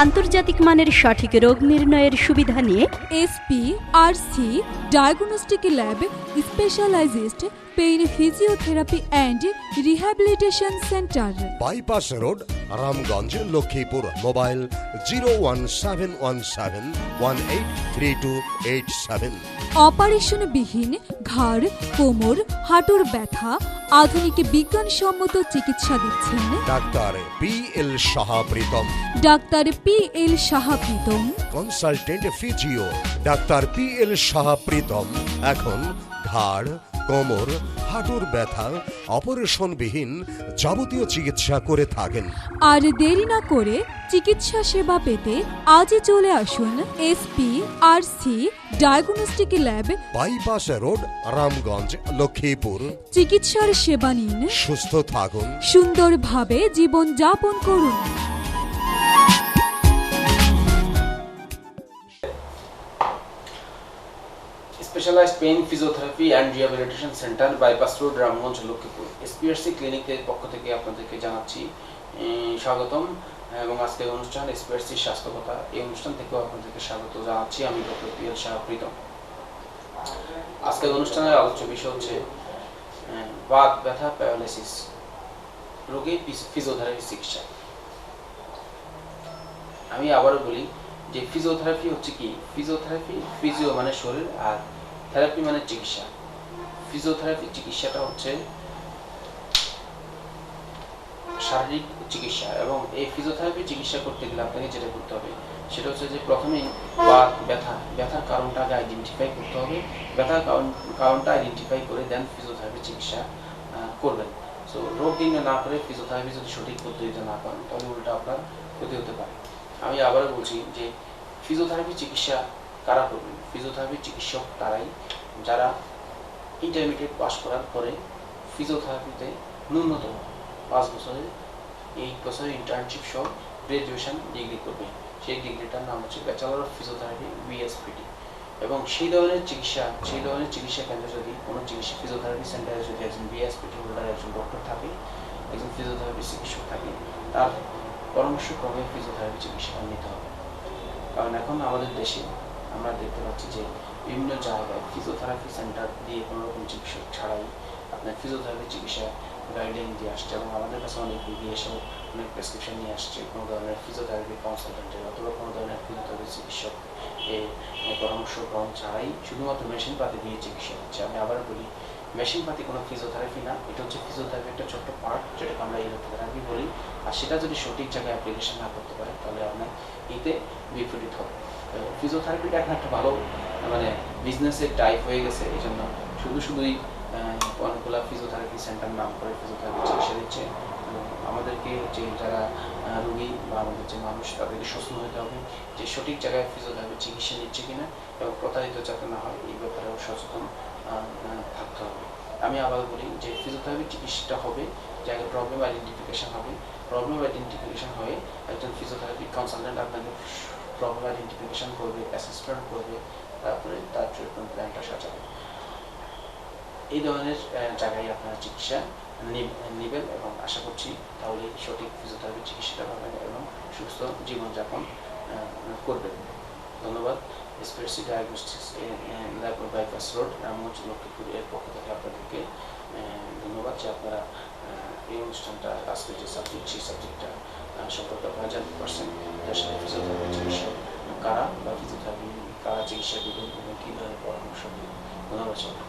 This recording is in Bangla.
আন্তর্জাতিক মানের সঠিক রোগ নির্ণয়ের সুবিধা নিয়ে SPRC diagnostic lab specialised pain physiotherapy and rehabilitation centre, bypass road, Ramganj, Lakshmipur. Mobile 01717183287। অপারেশনবিহীন ঘাড়, কোমর, হাঁটুর ব্যথা আধুনিক বিজ্ঞানসম্মত চিকিৎসা দিচ্ছেন ডাক্তার PL সাহা প্রীতম। ডাক্তার PL Saha Pritam. Consultant physio ডাক্তার PL সাহা প্রীতম এখন ঘাড়, কোমর, হাঁটুর ব্যথা অপারেশনবিহীন যাবতীয় চিকিৎসা করে থাকেন। আর দেরি না করে চিকিৎসা সেবা পেতে আজই চলে আসুন SPRC diagnostic lab, bypass road, Ramganj, Lakshmipur. চিকিৎসার সেবা নিন, সুস্থ থাকুন। সুন্দরভাবে জীবন যাপন করুন। Specialised pain physiotherapy and rehabilitation centre, bypass road, Ramganj, Lakshmipur. SPRC ক্লিনিকের পক্ষ থেকে আপনাদেরকে জানাচ্ছি স্বাগতম এবং আজকের অনুষ্ঠান SPRC স্বাস্থ্য কথা। এই অনুষ্ঠান থেকেও আপনাদেরকে স্বাগত জানাচ্ছি আমি ডক্টর PL সাহা প্রীতম। আজকের অনুষ্ঠানের আলোচ্য বিষয় হচ্ছে বাত ব্যথা প্যারালাইসিস রোগী ফিজিওথেরাপি চিকিৎসা। আমি আবারও বলি যে ফিজিওথেরাপি হচ্ছে কি? ফিজিওথেরাপি, ফিজিও মানে শরীর আর থেরাপি মানে চিকিৎসা। ফিজিওথেরাপি চিকিৎসাটা হচ্ছে শারীরিক চিকিৎসা এবং এই ফিজিওথেরাপি চিকিৎসা করতে গেলে আপনাকে যেটা করতে হবে সেটা হচ্ছে যে প্রথমেই ব্যথার কারণটা আগে আইডেন্টিফাই করতে হবে। ব্যথার কারণটা আইডেন্টিফাই করে দেন ফিজিওথেরাপি চিকিৎসা করবেন। সো রোগ নির্ণয় না করে ফিজিওথেরাপি যদি সঠিক পদ্ধতিতে না করেন তাহলে উল্টা আপনার ক্ষতি হতে পারে। আমি আবারও বলছি যে ফিজিওথেরাপি চিকিৎসা কারা করবেন? ফিজিওথেরাপি চিকিৎসক তারাই যারা ইন্টারমিডিয়েট পাস করার পরে ফিজিওথেরাপিতে ন্যূনতম 5 বছরের 8 বছরের ইন্টার্নশিপ সহ গ্রাজুয়েশন ডিগ্রি করবে। সেই ডিগ্রিটার নাম হচ্ছে ব্যাচেলর অফ ফিজিওথেরাপি BSPT। এবং সেই ধরনের চিকিৎসা কেন্দ্রে যদি কোনো চিকিৎসা ফিজিওথেরাপি সেন্টারে যদি একজন BSPT হোল্ডার, একজন ডক্টর থাকে, একজন ফিজিওথেরাপি চিকিৎসক থাকে, তার পরামর্শক্রমে ফিজিওথেরাপি চিকিৎসাটা নিতে হবে। কারণ এখন আমাদের দেশে আমরা দেখতে পাচ্ছি যে বিভিন্ন জায়গায় ফিজিওথেরাপি সেন্টার দিয়ে কোনো রকম চিকিৎসক ছাড়াই আপনার ফিজিওথেরাপি চিকিৎসা গাইডলাইন দিয়ে আসছে এবং আমাদের কাছে অনেক রোগী এসেও অনেক প্রেসক্রিপশন নিয়ে আসছে কোনো ধরনের ফিজিওথেরাপি কনসালটেন্টের অথবা কোনো ধরনের ফিজিওথেরাপি চিকিৎসক এর পরামর্শ গ্রহণ ছাড়াই শুধুমাত্র মেশিন পাতি দিয়ে চিকিৎসা হচ্ছে। আমি আবার বলি, মেশিন পাতি কোনো ফিজিওথেরাপি না, এটা হচ্ছে ফিজিওথেরাপি একটা ছোট্ট পার্ট যেটাকে আমরা ইলেকট্রোথেরাপি বলি। আর সেটা যদি সঠিক জায়গায় অ্যাপ্লিকেশন না করতে পারে তাহলে আপনার এতে বিপরীত হবে। ফিজিওথেরাপিটা এখন একটা ভালো মানে বিজনেসের টাইপ হয়ে গেছে, এই জন্য শুধুই অনেকগুলো ফিজিওথেরাপি সেন্টার নাম করে ফিজিওথেরাপি চিকিৎসা দিচ্ছে। আমাদেরকে যে যারা রোগী বা আমাদের যে মানুষ তাদেরকে সচেতন হতে হবে যে সঠিক জায়গায় ফিজিওথেরাপি চিকিৎসা নিচ্ছে কিনা এবং প্রতারিত যাতে না হয় এই ব্যাপারেও সচেতন থাকতে হবে। আমি আবার বলি যে ফিজিওথেরাপি চিকিৎসাটা হবে জায়গায় প্রবলেম আইডেন্টিফিকেশন হবে। প্রবলেম আইডেন্টিফিকেশন হয়ে একজন ফিজিওথেরাপি কনসালটেন্ট আপনাকে প্রবলেম আইডেন্টিফিকেশন করবে, অ্যাসেসমেন্ট করবে, তারপরে তার ট্রিটমেন্ট প্ল্যানটা সাজাবে। এই ধরনের জায়গায় আপনারা চিকিৎসা নেবেন এবং আশা করছি তাহলে সঠিক ফিজিওথেরাপি চিকিৎসাটা পাবেন এবং সুস্থ জীবনযাপন করবেন। ধন্যবাদ। SPRC diagnostics lab, bypass road, Ramganj, Lakshmipur এর পক্ষ থেকে আপনাদেরকে ধন্যবাদ যে আপনারা এই অনুষ্ঠানটা আজকে যে সাবজেক্ট সেই সাবজেক্টটা সম্পর্কে আপনারা জানতে পারছেন। যার সাথে ফিজিওথেরাপি চিকিৎসা কারা বা ফিজিওথেরাপি কারা চিকিৎসা দেবেন এবং কী ধরনের পরামর্শ দেবেন। ধন্যবাদ সবাই।